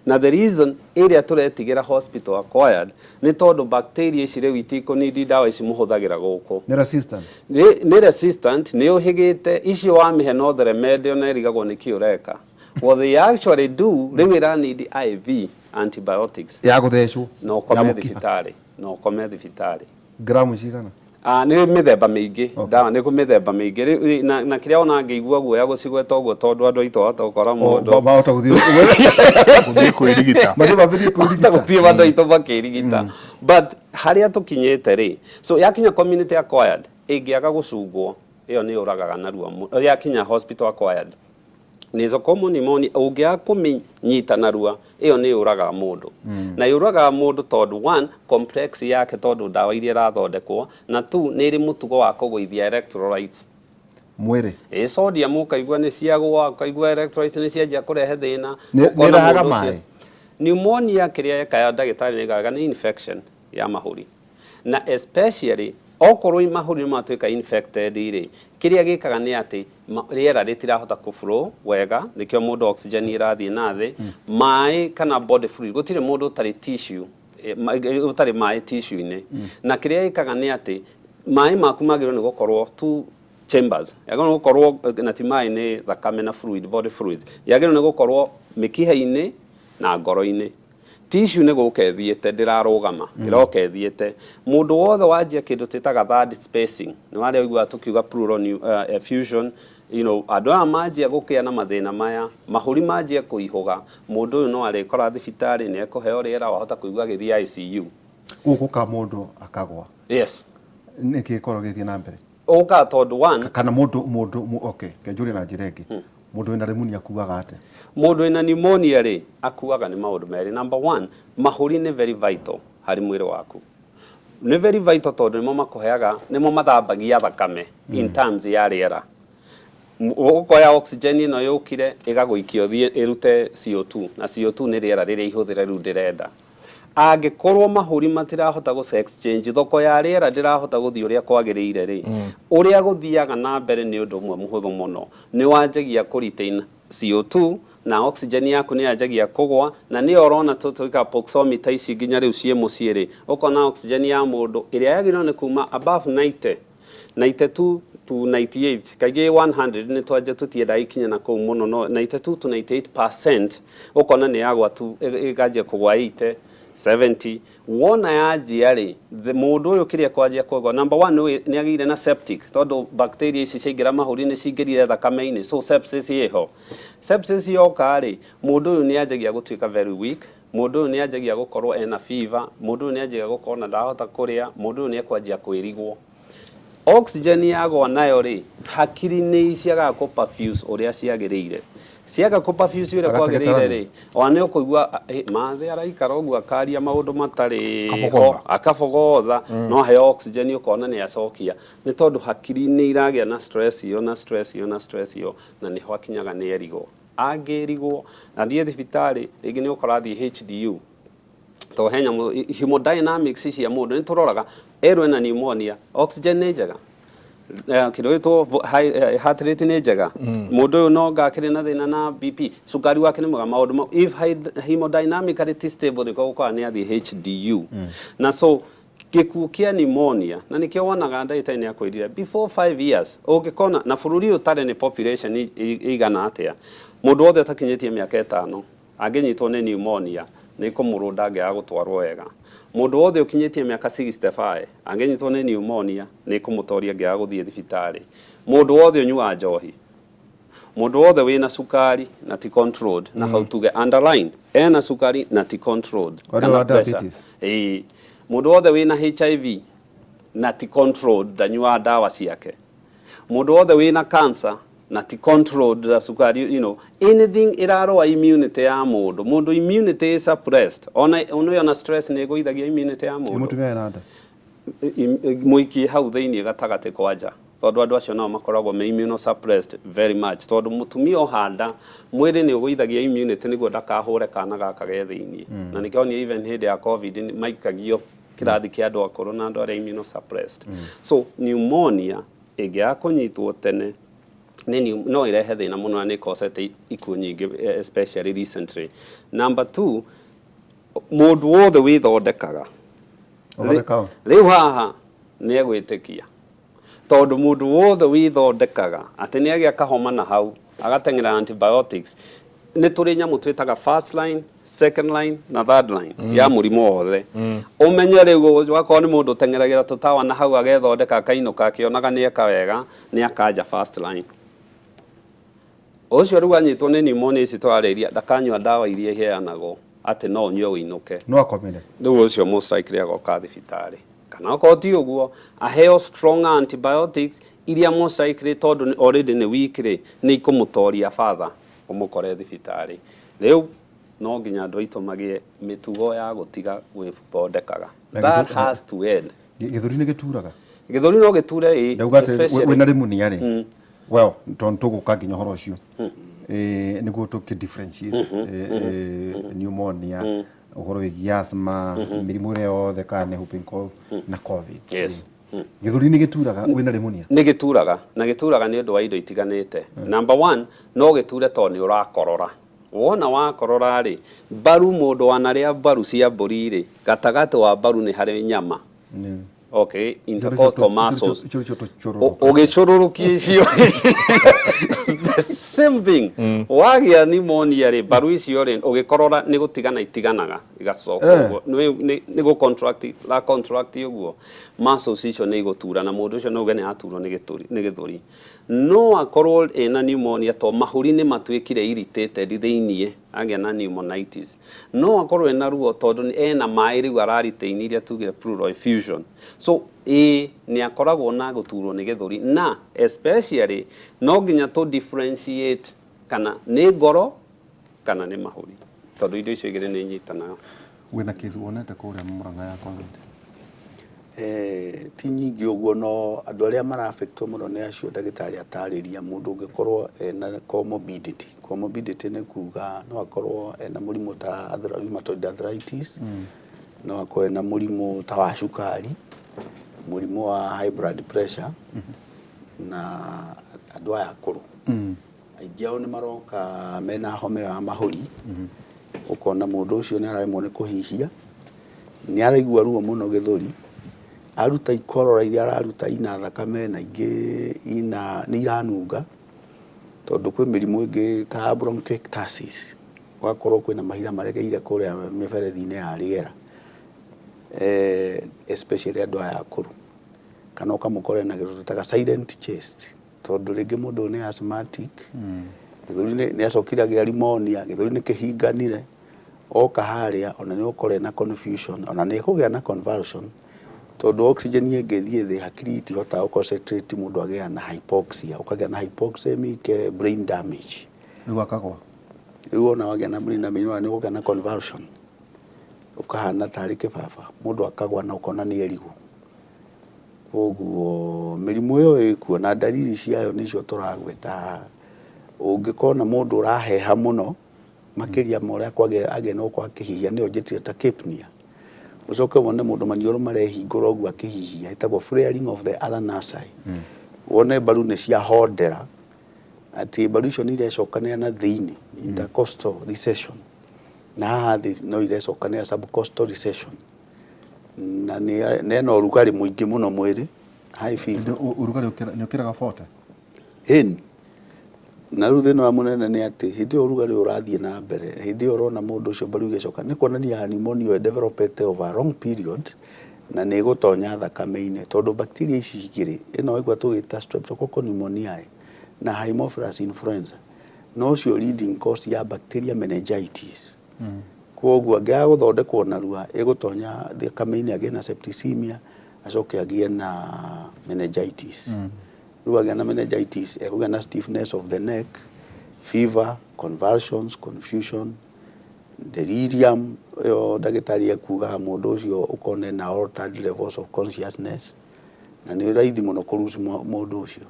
na the reason ĩrĩa tũretigĩra hospital acquired nĩ tondũ bacteria ici rĩu itikũnidi ndawa ici mũhũthagĩra gũkũ nĩ resistant nĩ ũhĩgĩte icio wamĩhe no theremedio na ĩrigagwo nĩkĩ ũreka what they actually do rĩu ĩranidi IV antibiotics ya gũthecwo no ũkome thibitarĩ gramu cigana nĩ mĩthemba mĩingĩ ndawa nĩ mĩthemba mĩingĩ na kĩrĩa ona ngĩigua guoya gũcigweta ũguo tondũ andũ aitũ hota gũkora mũndũ mahota gũthiĩ kwĩrigita gũthiĩ andũ aitũ makĩrigita but harĩa tũkinyĩte rĩ so yakinya community acquired ĩngĩaga gũcungwo ĩyo nĩ ũragaga narua yakinya hospital acquired nosocomial pneumonia ũngĩaga kũmĩnyita narua ĩyo nĩ yũragaga mũndũ na yũragaga mũndũ tondũ one complex yake tondũ ndawa iria irathondekwo na two nĩ ĩrĩ mũtugo wa kũgũithia electrolytes mwĩrĩ sodium ũkaigua nĩ ciagũa ũkaigua electrolytes nĩ cianjia kũrehe thĩna nĩ ĩrahaga maĩ pneumonia kĩrĩa yekaga ndagĩtarĩ nĩ ĩgaga nĩ infection ya mahũri na especially okorwo mahũri matuĩka infected rĩ kĩrĩa gĩkaga nĩ atĩ rĩera rĩtirahota kũflow wega nĩkĩo mũndũ oxygen ĩrathiĩ na thĩ maĩ kana body fluid gũtirĩ mũndũ ũtarĩ tissue ũtarĩ maĩ tissue-inĩ na kĩrĩa gĩkaga nĩ atĩ maĩ maku magĩrĩirwo nĩ gũkorwo two chambers yagĩrĩirwo nĩ gũkorwo na ti maĩ nĩ thakame na fluid body fluids yagĩrĩirwo nĩ gũkorwo mĩkiha-inĩ na ngoro-inĩ tissue nĩ gũkethiĩte ndĩrarũgama ĩrokethiĩte mũndũ wothe wanjia kĩndũ tĩtaga third spacing nĩ warĩa ũiguaga tũkiuga pleural effusion andũ aya manjia gũkĩa na mathĩna maya mahũri manjia kũihũga mũndũ ũyũ no arĩkora thibitarĩ nĩ ekũheo rĩera wahota kũigua gĩthiĩ ICU gũkũ ka mũndũ akagwa yes nĩkĩ korwo gĩthiĩ na mbere ũka tondũ one kana mũndũ okay kenjũrĩ na njĩra ĩngĩ mũndũ wĩna pneumonia akuaga atĩa mũndũ wĩna pneumonia rĩ akuaga nĩ maũndũ merĩ number one mahũri nĩ very vital harĩ mwĩrĩ waku nĩ very vital tondũ nĩmo makũheaga nĩmo mathambagia thakame in terms ya rĩera ũkoya oxygen ĩno yũkire ĩgagũikio ĩrute CO2 na CO2 nĩ rĩera rĩrĩa ihũthĩre rĩu ndĩrenda angĩkorwo mahũri matirahota gũ exchange thoko ya rĩera ndĩrahota gũthiĩ ũrĩa kwagĩrĩire rĩ ũrĩa gũthiaga na mbere nĩ ũndũ ũmwe mũhũthũ mũno nĩ wanjagia kũ retain CO2 na oxygen yaku nĩ yanjagia kũgwa na nĩ ũrona tũtũika pulsometer ici nginya rĩu ciĩ mũciĩ rĩ ũkona oxygen ya mũndũ ĩrĩa yagĩrĩirwo nĩ kuma above 90 92 to 98 kaingĩ 100 nĩ twanja tũtiendaga ikinya na kũu mũno no 92 to 98% ũkona nĩ yagwa tu ĩkanjia kũgwa 80 70 wona yanjia rĩ mũndũ ũyũ kĩrĩa kwanjia kũgwa number one nĩ agĩire na septic tondũ bacteria ici ciaingĩra mahũri-inĩ cingĩrire thakame-inĩ so sepsis ĩho sepsis yoka rĩ mũndũ ũyũ nĩ anjagia gũtuĩka very weak mũndũ ũyũ nĩ anjagia gũkorwo ena fever mũndũ ũyũ nĩ anjagia gũkorwo na ndahota kũrĩa mũndũ ũyũ nĩ ekwanjia kwĩrigwo oxygen yagwa nayo rĩ hakiri nĩ ciagaga kũ perfuse ũrĩa ciagĩrĩire ciaga kũ perfuse ũrĩa kwagĩrĩire rĩ ona ũkũigua mathĩ araikara ũguo akaria maũndũ matarĩ ho akabogotha no heo oxygen ũkona nĩ acokia nĩ tondũ hakiri nĩ iragĩa na stress iyo na stress iyo na stress iyo na nĩho akinyaga nĩ erigwo angĩrigwo na thiĩ thibitarĩ rĩngĩ nĩ ũkora thiĩ HDU to henya hemodynamics cia mũndũ nĩ tũroraga erwe na pneumonia oxygen nĩ njega kĩndũ gĩtwo heart rate nĩ njega mũndũ ũyũ no ngakĩrĩ na thĩna na BP cukari wake nĩ mwega maũndũ mau if hemodynamically stable nĩ gũkorwo nĩ athiĩ HDU na so gĩkuũ kĩa pneumonia na nĩkĩo wonaga ndagĩtarĩ nĩ akwĩrire before 5 years ũngĩkona na bũrũri ũyũ ũtarĩ nĩ population igana atĩa mũndũ wothe atakinyĩtie mĩaka 5 angĩnyitwo nĩ pneumonia nĩ kũmũrũnda angĩaga gũtwarwo wega mũndũ wothe ũkinyĩtie mĩaka 65 angĩnyitwo nĩ pneumonia nĩ kũmũtoria angĩaga gũthiĩ thibitarĩ mũndũ wothe ũnyuaga njohi mũndũ wothe wĩna cukari na ti controlled na how to get underline ena cukari na ti controlled kana pressure mũndũ wothe wĩna HIV na ti controlled ndanyuaga ndawa ciake mũndũ wothe wĩna cancer na ti controlled the sukari anything iraroa immunity ya mundu immunity is suppressed ona stress nĩ gũithagia immunity ya mundu mũtumia ena nda mũiki hau thĩinĩ gatagate kwanja tondũ andũ acio nao makoragwo me immunosuppressed very much tondũ mũtumia ohanda mwĩrĩ nĩ ũgũithagia immunity nĩguo ndakahũre kana gaka ge thĩinĩ na nĩkĩo ni even hĩndĩ ya covid maikagio kĩrathi kĩa andũ akũrũ na andũ arĩa immunosuppressed so pneumonia ĩngĩaga kũnyitwo tene no irehe thĩna mũno na nĩ cosete ikuũ nyingĩ especially recently number 2 mũndũ wothe wĩthondekaga rĩu haha nĩ egwĩtĩkia tondũ mũndũ wothe wĩthondekaga atĩ nĩ agĩa kahoma na hau agateng'era antibiotics nĩ tũrĩ nyamũ twĩtaga first line second line na third line ya mũrimũ wothe ũmenye rĩu wakorwo nĩ mũndũ ũteng'eragĩra tũtawa na hau agethondeka akainũka akĩonaga nĩ eka wega nĩ akanja first line ũcio rĩu anyitwo nĩ pneumonia ici twarĩria ndakanyua ndawa iria iheanagwo atĩ no ũnyue ũinũke no akomire rĩu ũcio most likely agoka thibitarĩ kana okorwo ti ũguo aheo strong antibiotics iria most likely tondũ already nĩ weak rĩ nĩ ikũmũtoria father ũmũkore thibitarĩ rĩu no nginya andũ aitũ magĩe mĩtugo ya gũtiga gwĩthondekaga that has to end gĩthũri nĩ gĩturaga gĩthũri no gĩture wĩna pneumonia rĩ well tondũ tũgũka nginya ũhoro ũcio nĩguo tũkĩ differentiate pneumonia uhoro wigi asthma mirimu ĩrĩa yothe kana nĩ whooping cough na covid Yes. gĩthũri nĩ gĩturaga wĩna pneumonia nĩ gĩturaga na gĩturaga nĩ ũndũ wa indo itiganĩte. Number 1 no gĩture to nĩ ũrakorora. Wona wakorora rĩ, mbaru mũndũ wanarĩa mbaru cia mbũri rĩ, gatagatĩ wa mbaru nĩ harĩ nyama. Okay, intercostal muscles. Ũgĩcũrũrũkia icio. The same thing. Wagĩa pneumonia rĩ, mbaru icio rĩ, ũgĩkorora nĩ gũtigana itiganaga igacoka ũguo. Nĩ contract ũguo. Muscles icio nĩ igũtura na mũndũ ũcio no uge nĩ aturwo nĩ gĩthũri. No akorwo ena pneumonia to mahũri nĩ matuĩkire irritated thĩiniĩ agĩa na pneumonitis. No akorwo ena ruo tondũ ena maĩ rĩu araritain iria tugire pleural effusion. So nĩ akoragwo na gũturwo nĩ gĩthũri na especially no nginya to differentiate kana nĩ ngoro kana nĩ mahũri tondũ indo icio igĩrĩ nĩ inyitanaga. Wĩna case wonete kũrĩa Mũrang'a ya COVID? Ti nyingĩ ũguo no andũ arĩa mara-affectwo mũno nĩ acio ndagĩtarĩ atarĩria mũndũ ũngĩkorwo ena comorbidity. Comorbidity nĩ kuga no akorwo ena mũrimũ ta rheumatoid arthritis, no akorwo ena mũrimũ ta wa cukari, mũrimũ wa high blood pressure na andũ aya akũrũ. Aingĩ ao nĩ maroka mena homa ya mahũri, ũkona mũndũ ũcio nĩ araremwo nĩ kũhihia, nĩ araigua ruo mũno gĩthũri, aruta ikorora iria araruta ina thakame na ingĩ nĩ iranunga tondũ kwĩ mĩrimũ ĩngĩ ta bronchiectasis, ũgakorwo kwĩna mahira maregeire kũrĩa mĩberethi-inĩ ya rĩera, especially andũ aya akũrũ, kana ũkamũkora na gĩthũri ta silent chest tondũ rĩngĩ mũndũ nĩ asthmatic, gĩthũri nĩ acokire agĩa pneumonia, gĩthũri nĩ kĩhinganire, oka harĩa ona nĩ ũkore na confusion ona nĩ kũgĩa na convulsion tondũ oxygen ĩngĩthiĩ thĩ hakiri itihota gũconcentrate, mũndũ agĩa na hypoxia, ũkagĩa na hypoxemic brain damage. Rĩu akagwa? Rĩu ona wagĩa na brain damage nĩ ũkagĩa na convulsion, ũkahana tarĩ kĩbaba, mũndũ akagwa na ũkona nĩ erigu. Koguo mĩrimũ ĩyo ĩkuo na dalili ciayo nĩcio tũragweta. Ũngĩkona mũndũ ũraheha mũno makĩria ma ũrĩa agĩa no kwa kĩhihia nĩyo njĩtire ta capnia, ucoke wone mũndũ maniũrũ marehingũra ũguo akĩhihia, ĩtagwo flaring of the other nasi. Wone mbaru nĩ ciahondera atĩ mbaru icio nĩ irecokanĩra na thĩinĩ, intercostal recession, na haha thĩ no irecokanĩra subcostal recession, na nena ũrugarĩ mũingĩ mũno mwĩrĩ, high fever. Ũrugarĩ nĩ ũkĩraga 40? Ĩni. Na rĩu thĩna wa mũnene nĩ atĩ hĩndĩ ĩyo ũrugarĩ ũrathiĩ na mbere, hĩndĩ ĩyo ũrona mũndũ ũcio mbaru igĩcoka, nĩ kuonania pneumonia developed over a long period na nĩ gũtonya thakame-inĩ tondũ bacteria ici igĩrĩ, ĩno ĩgwa tũgĩta streptococcal pneumoniae na haemophilus influenza no cio leading cause ya bacteria meningitis. Koguo angĩaga gũthondekwo narua ĩgũtonya thakame-inĩ, agĩe na septicemia, acoke agĩe na meningitis. Rĩu agĩa na meningitis, ekũgĩa na stiffness of the neck, fever, convulsions, confusion, delirium. Yo ndagĩtarĩ ekugaga mũndũ ũcio ũkone na altered levels of consciousness na nĩ raithi mũno kũruci mũndũ ũcio.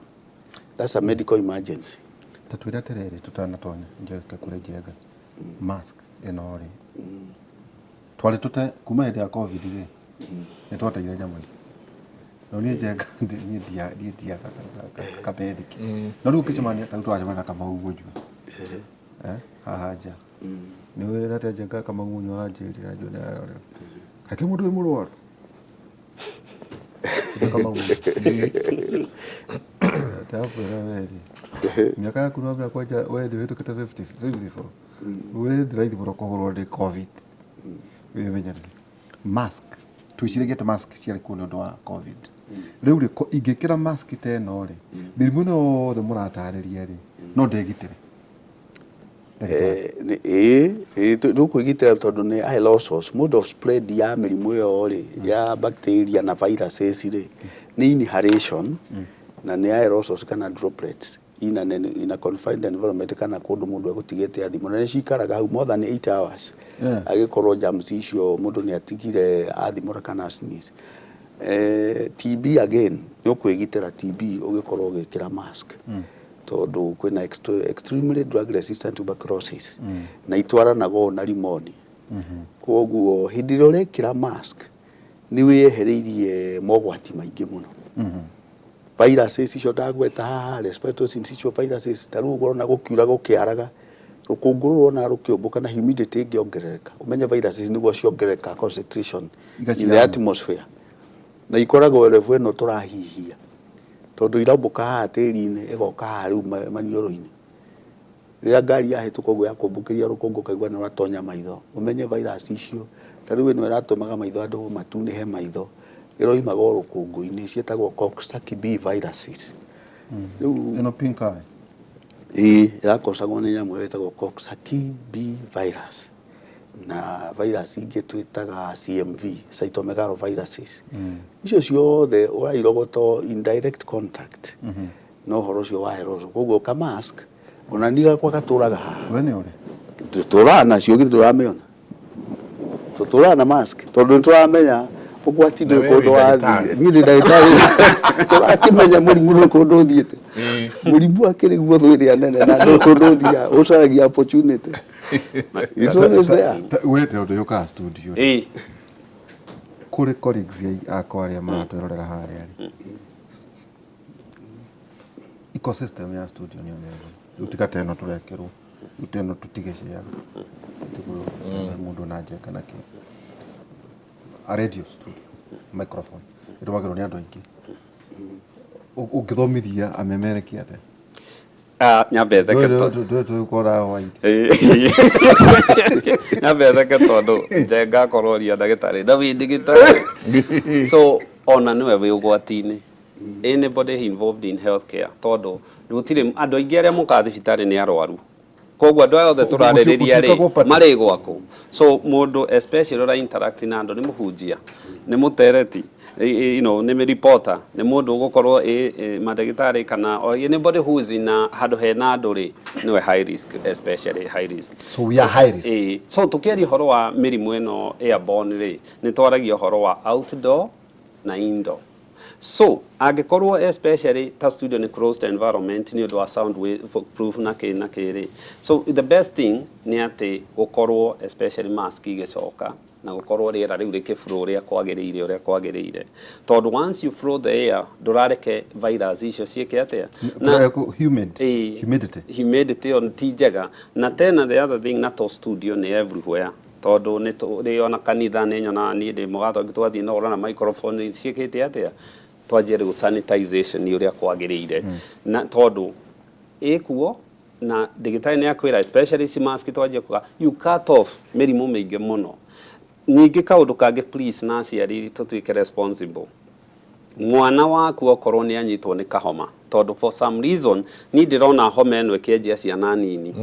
That's a medical emergency. Tatwĩra terere tutanatonya kũrĩ Njenga mask ĩno rĩ, twarĩ tũte kuma hĩndĩ ya COVID rĩ, nĩ twateire nyamũ ici no niĩ Njenga niĩ ndia kapethiki no rĩu ũkĩcemania ta twacemania na Kamau Mũnjũ haha nja nĩ wĩra atĩ Njenga Kamau Mũnjũ aranjĩrĩra njũne hake mũndũ wĩ mũrwaru Kamau Mũnjũ tafwĩra weri miaka yaku no mĩaka nja we ndĩhĩtũkĩte 54 we ndĩraithi mũno kũhũrwo nĩ COVID. Wĩmenyerere mask twĩciragia mask ciarĩ kuo nĩ ũndũ wa COVID. Rĩu rĩ ingĩkĩra mask ta ĩno rĩ, mĩrimũ ĩno yothe mũratarĩria rĩ no ndĩgitĩre? Nĩũkwĩgitĩra tondũ nĩ aerosols, mode of spread ya mĩrimũ ĩyo rĩ ya bacteria na viruses rĩ nĩ inhalation na nĩ aerosols kana droplets in a confined environment kana kũndũ mũndũ egũtigĩte athimũ na nĩ cikaraga hau more than 8 hours agĩkorwo germs icio mũndũ nĩ atigire athimũra kana sneeze. TB again nĩ ũkwĩgitĩra TB ũgĩkorwo ũgĩkĩra mask tondũ kwĩna extremely drug resistant tuberculosis na itwaranaga na limoni koguo hindi ĩrĩa ũrekĩra mask nĩ wĩyehereirie mogwati maingĩ mũno viruses icio ndagweta haha respiratory syncytial viruses ta rĩu ũrona gũkiura gũkĩaraga rũkũngũ rũrona rũkĩũmbũka na humidity ĩngĩongerereka ũmenye viruses nĩguo ciongerereka concentration in the atmosphere na ikoragwo level ĩno tũrahihia tondũ iraũmbũka haha tĩri-inĩ ĩgoka haha rĩu maniũrũ-inĩ rĩrĩa ngari yahĩtũka ũguo ya kũmbũkĩria rũkũngũ kaigua nĩ ũratonya maitho ũmenye virus icio ta rĩu ĩno ĩratũmaga maitho andũ matunĩhe maitho ĩroimaga o rũkũngũ-inĩ ciĩtagwo Coxsackie B viruses ĩno pink eye yakosagwo nĩ nyamũ ĩtagwo Coxsackie B virus na virus ingĩ twĩtaga CMV cytomegaloviruses icio ciothe ũrairogotwo indirect contact no ũhoro ũcio waherwo koguo ka mask ona niĩ gakwa gatũraga haha we nĩ ũrĩ tũtũraga nacio githĩ tũramĩona tũtũraga na mask tondũ nĩtũramenya ũgwati ndũ kũndũ wathiĩ niĩ ndĩ ndagĩtarĩ tũrakĩmenya mũrimũ ndũ kũndũ ũthiĩte mũrimũ akĩrĩ guotho ĩrĩa nene na ndũ kũndũ ũthiaga ũcaragia opportunity it's always there wete ũndũ yũkaga studio kũrĩ colleagues akwa arĩa maratwĩrorera harĩa ecosystem ya studio nĩ ũmwe rĩu tiga ta ĩno tũrekĩrwo rĩu ta ĩno tũtigĩciaga mũndũ na Njenga na kĩ a radio studio microphone ĩtũmagĩrwo nĩ andũ aingĩ ũngĩthomithia amemerekia atĩa nyambe theke twĩkora white nyambe theke tondũ Njenga akorworia ndagĩtarĩ na wĩ ndagĩtarĩ so ona nĩwe wĩ ũgwati-inĩ anybody involved in healthcare tondũ gũtirĩ andũ aingĩ arĩa mũkaga thibitarĩ nĩ arwaru koguo andũ aya othe tũrarĩrĩria rĩ marĩ gwakũ so mũndũ especially ũra interact na andũ nĩ mũhunjia nĩ mũtereti nĩ reporter nĩ mũndũ ũgũkorwo mandagĩtarĩ kana anybody who is in handũ hena andũ rĩ nĩwe high risk especially high risk so we are high risk so tukĩaria ũhoro wa mĩrimũ ĩno airborne rĩ nĩ twaragia ũhoro wa outdoor na indoor so angĩkorwo especially ta studio nĩ closed environment nĩ ũndũ wa sound wave proof na kĩrĩ so the best thing nĩ atĩ gũkorwo especially mask igĩcoka na gũkorwo rĩera rĩu rĩkĩflow ũrĩa kwagĩrĩire tondũ once you flow the air ndũrareke virus icio ciĩke atĩa na humidity on ti njega na tena the other thing na to studio nĩ everywhere tondũ nĩ ona kanitha nĩ nyona niĩ ndĩ mũgatho twathiĩ na ũrona microphone ciĩkĩte atĩa twanjie rĩu sanitization ũrĩa kwagĩrĩire na tondũ ĩkuo na ndagĩtarĩ nĩ akwĩra especially ici mask twanjie kuga you cut off mĩrimũ mĩingĩ mũno ningĩ kaũndũ kangĩ please na aciari tũtuĩke responsible mwana waku okorwo nĩ anyitwo nĩ kahoma tondũ for some reason niĩ ndĩrona homa ĩno ĩkĩanjia ciana nini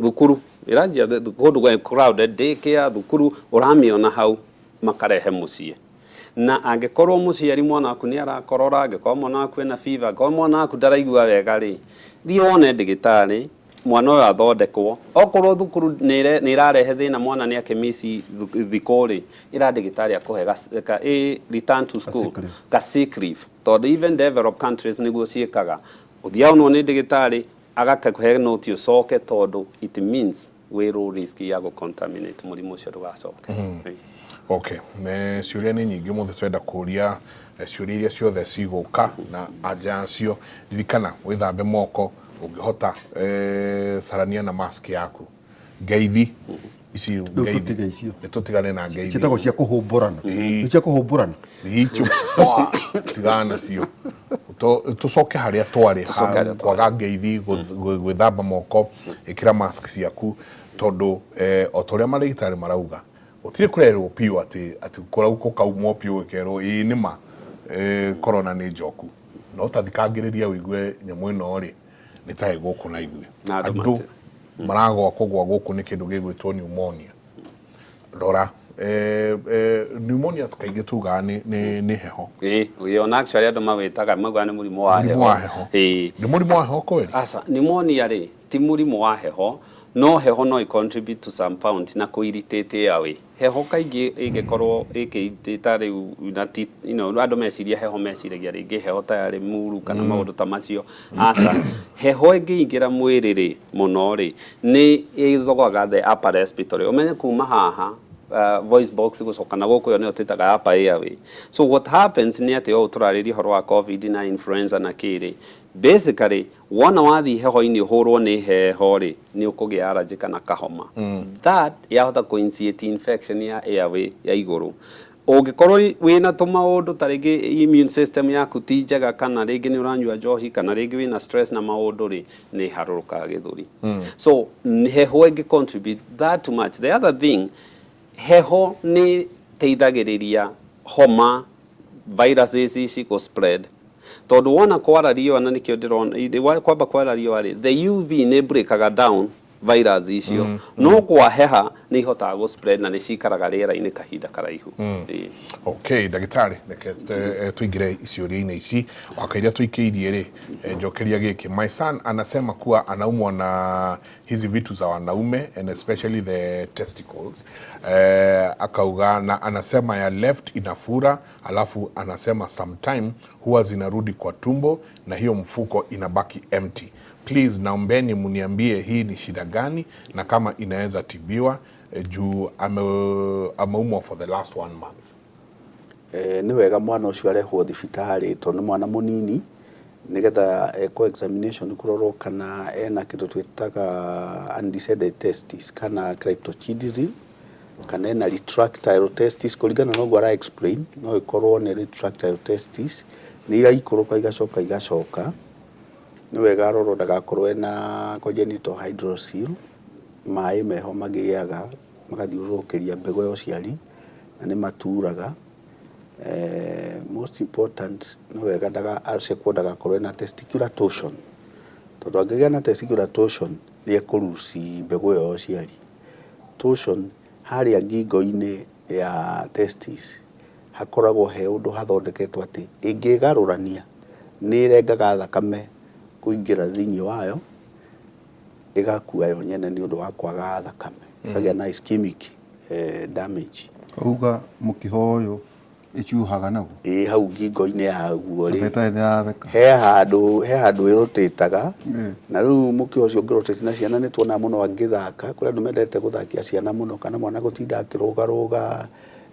thukuru ĩranjia kũndũ gwa crowded daycare thukuru ũramĩona hau makarehe mũciĩ na angĩkorwo mũciari mwana waku nĩ arakorora angĩkorwo mwana waku ena fever angĩkorwo mwana waku ndaraigua wega rĩ thiĩ wone ndagĩtarĩ mwana ũyũ athondekwo okorwo thukuru nĩ irarehe thĩna mwana nĩ akĩmici thikũ rĩ ĩra ndagĩtarĩ akũhe return to school ka sick leave tondũ even developed countries nĩguo ciĩkaga ũthiaga ũnwo nĩ ndagĩtarĩ agakũhe note ũcoke tondũ it means wĩ low risk ya gũcontaminate mũrimũ ũcio ndũgacoke okay ciũria nĩ nyingĩ mũthĩ twenda kũria ciũria iria ciothe cigũka na anja cio ririkana wĩthambe moko ũngĩhota sarania na mask yaku ngeithi ici ngeithi nĩ tũtigane na ngeithi ciĩtagwo cia kũhũmbũrana nĩ cia kũhũmbũrana hicho tigana cio tũcoke harĩa twarĩ kwaga ngeithi gwĩthamba moko ĩkĩra mask ciaku tondũ o ta ũrĩa marĩgĩtarĩ marauga gũtirĩ kũrerwo piũ atĩ kũraukũ kaumwo piũ gĩkerwo ĩĩ nĩma corona nĩ njoku no tathikangĩrĩria wĩigue nyamũ ĩno rĩ nĩ ta ĩgũkũ na ithuĩ andũ maragwakwo gwa gũkũ nĩ kĩndũ gĩgwĩtwo pneumonia rora pneumonia kaingĩ tugaga nĩ heho ũyona actually andũ mawĩtaga mauga nĩ mũrimũ wa heho nĩ mũrimũ wa heho kweli asa pneumonia rĩ ti mũrimũ wa heho no heho no contribute to some pounds na kũirritate awe heho kaingĩ ĩngĩkorwo ĩkĩirritata rĩu andũ meciria heho meciragia rĩngĩ heho ta yarĩ muru kana maũndũ ta macio aca heho ĩngĩingĩra mwĩrĩ rĩ mũno rĩ nĩ ĩthogaga the upper respiratory ũmenye kuma haha voice box gucoka na guku yo ne otitaga upper airway. So what happens ni ati o turariri horo wa covid na influenza na kiri basically wona wathi heho-ini uhurwo ni heho ri ni ukugia allergy kana kahoma. That yahota coinitiate infection ya airway ya iguru. Ungikorwo wina tumaundu ta ringi immune system yaku ti njega kana ringi ni uranyua njohi kana ringi wina stress na maundu ri ni harurukaga githuri. So heho ingi contribute that too much. The other thing, heho ni teithagiriria homa viruses ici go spread. Tondu wona kwara riũa na nikio ndirona kwamba kwara riũa ri the UV ni breakaga down virus icio no kwa heha ni ihotaga go spread na ni cikaraga rĩera-inĩ kahinda karaihu. Okay, ndagĩtarĩ reke tuingire iciũria-inĩ ici wakairia tuikĩirie ri njokeria gĩkĩ. My son anasema kuwa anaumwa na hizi vitu za wanaume and especially the testicles. Akauga na anasema ya left inafura, alafu anasema sometime huwa zinarudi kwa tumbo na hiyo mfuko inabaki empty. Please naombeni muniambie hii ni shida gani na kama inaweza tibiwa juu ameumwa for the last 1 month. Ni wega mwana ucio arehwo thibitari tondu mwana munini nigetha eco examination kurorwo kana ena kindu twitaga undecided testis kana cryptorchidism kana ena retractile testis kuringana na ngwara explain no ikorwo ni retractile testis ni iraikũrũka igacoka ni wega arorwo ndagakorwo ena congenital hydrocele maĩ meho magĩaga magathiũrũrũkĩria mbegũ ya ũciari na nĩ maturaga. Most important ni wega ndagakorwo ena testicular torsion tondu angĩgĩa na testicular torsion ni ekũruci mbegũ ya ũciari. Torsion harĩa ngingo-inĩ ya testis hakoragwo he ũndũ hathondeketwo atĩ ĩngĩgarũrania nĩ irengaga thakame kuingira thĩinĩ wayo igakua yo nyene ni ũndũ wa kwaga thakame ikagĩa na ischemic damage. Uga mũkiho ũyũ ichuhaga naguo hau ngingo-inĩ yaguo rĩ he handũ ĩrotĩtaga na rĩu mũkiho ũcio ũngĩrotĩti na ciana nĩ tuonaga mũno angĩthaka kũrĩa andũ mendete gũthakia ciana mũno kana mwana gũtinda akĩrũgarũga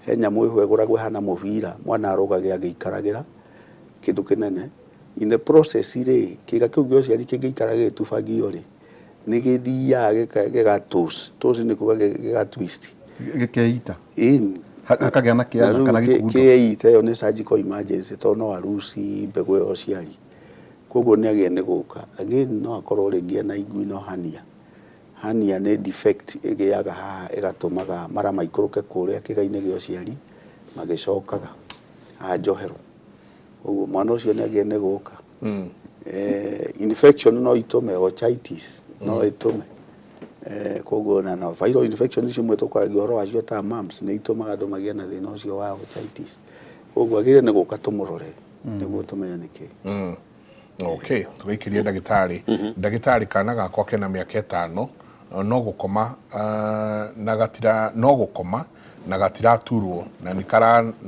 he nyamũ ĩho ĩgũragwo hana mũbira mwana arũgage agĩikaragĩra kĩndũ kĩnene. In the process rĩ kĩga kĩu gĩa ũciari kĩngĩikara gĩgĩtubagio rĩ nĩ gĩthiaga gĩgatũs nĩ kuga gĩgatwist gĩkeita akagĩa na kĩana kana gĩkundo kĩeita ĩyo nĩ surgical emergency tondũ no aruci mbegũ ya ũciari koguo nĩ agĩe nĩ gũka again no akorwo rĩngĩ na inguinal hernia nĩ defect ĩgĩaga haha ĩgatũmaga mara maikũrũke kũrĩa kĩga-inĩ gĩa ũciari magĩcokaga njohero uguo mwana ucio ni agĩe nĩ gũka. Infection no itume otitis no itume koguo na viral infection icio mwe tũkwaragia ũhoro wacio ta mumps nĩ itumaga andũ magĩe na thĩna ũcio wa otitis koguo agĩrĩire nĩ gũka tũmũrore nĩguo tũmenye nĩkĩ. Okay, tũgĩikĩrie ndagĩtarĩ kana gakwa kena mĩaka 5 no gũkoma na gatiraturwo na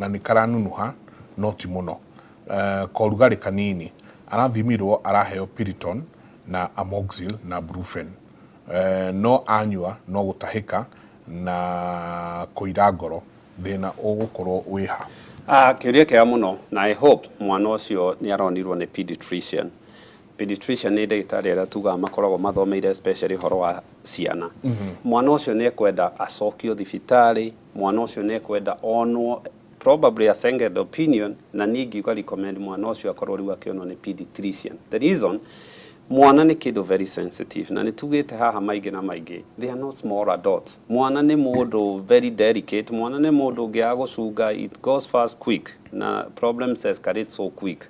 nĩ karanunuha no ti mũno. Kwa rugarĩ kanini arathimirwo araheo Piriton na Amoxil na Brufen. No anyua no gũtahĩka na kũira ngoro thĩna ũgũkorwo wĩha. Kĩũria kĩega mũno na I hope mwana ũcio nĩ aronirwo nĩ pediatrician. Pediatrician nĩ ndagĩtarĩ arĩa tugaga makoragwo mathomeire especially horo wa ciana. Mwana ũcio nĩ ekwenda acokio thibitarĩ, mwana ũcio nĩ ekwenda onwo probably a second opinion na ningi uka recommend mwana ũcio akorwo rĩu akĩonwo nĩ pediatrician. The reason mwana nĩ kĩndũ very sensitive na nĩ tugĩte haha maingĩ na maingĩ they are not small adults. Mwana nĩ mũndũ very delicate, mwana nĩ mũndũ ũngĩaga gũcunga it goes fast quick na problems escalate so quick.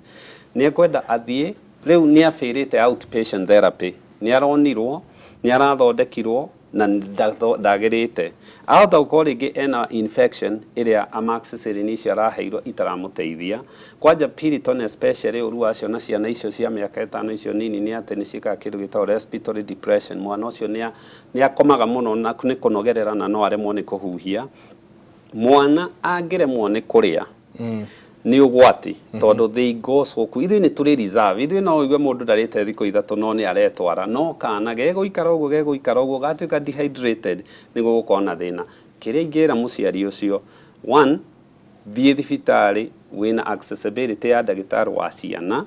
Nĩ ekwenda athiĩ rĩu nĩ afĩrĩte outpatient therapy, nĩ aronirwo nĩ arathondekirwo na ndagĩrĩte ahota gũkorwo rĩngĩ ena infection ĩrĩa amoxicillin icio araheirwo itaramũteithia. Kwanja Piriton especially ũru wacio na ciana icio cia mĩaka 5 icio nini nĩ atĩ nĩ ciĩkaga kĩndũ gĩtagwo respiratory depression. Mwana ũcio nĩ akomaga mũno na nĩ kũnogerera na no aremwo nĩ kũhuhia. Mwana angĩremwo nĩ kũrĩa nĩ ũgwati tondu they go so quick. Ithuĩ nĩ tũrĩ reserve, ithuĩ no ũigue mũndũ ndarĩte thikũ 3 no nĩ aretwara no kana gegũikara ũguo gatuĩka dehydrated nĩ gũgũkorwo na thĩna. kiria ingera muciari ucio one thie thibitari wina accessibility ya ndagitari wa ciana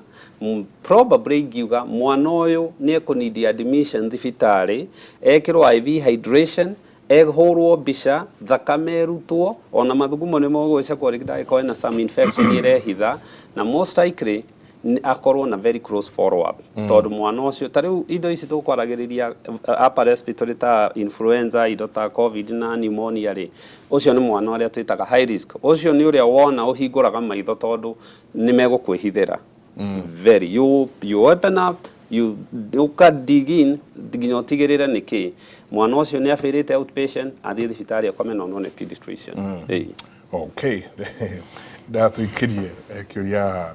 probably ingiuga mwana uyu ni ekunidi admission thibitari ekirwo IV hydration ehorwo bisha thakame erutwo ona mathugumo ni mogwica kwarigida ko na some infection irehitha na most likely akorwo na very close follow up tondu mwana ucio tariu indo ici tukwaragiriria upper respiratory ta influenza indo ta covid na pneumonia ri ucio ni mwana uria twitaga high risk ucio ni uria wona uhinguraga maitho tondu ni megukwihithira very you open up you can dig in nginya utigirire niki mwana ucio ni afirite outpatient athie thibitari akome na no pediatrician okay ndatuikirie kiuria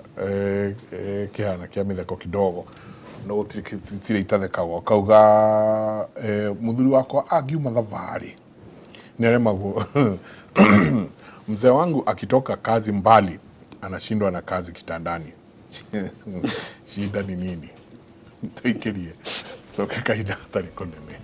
kihana kia mitheko kidogo no gutire itathekagwo kauga muthuri wakwa angiuma thavari neremagwo mzee wangu akitoka kazi mbali anashindwa na kazi kitandani shida ni nini tuikirie so kakaida hatari konene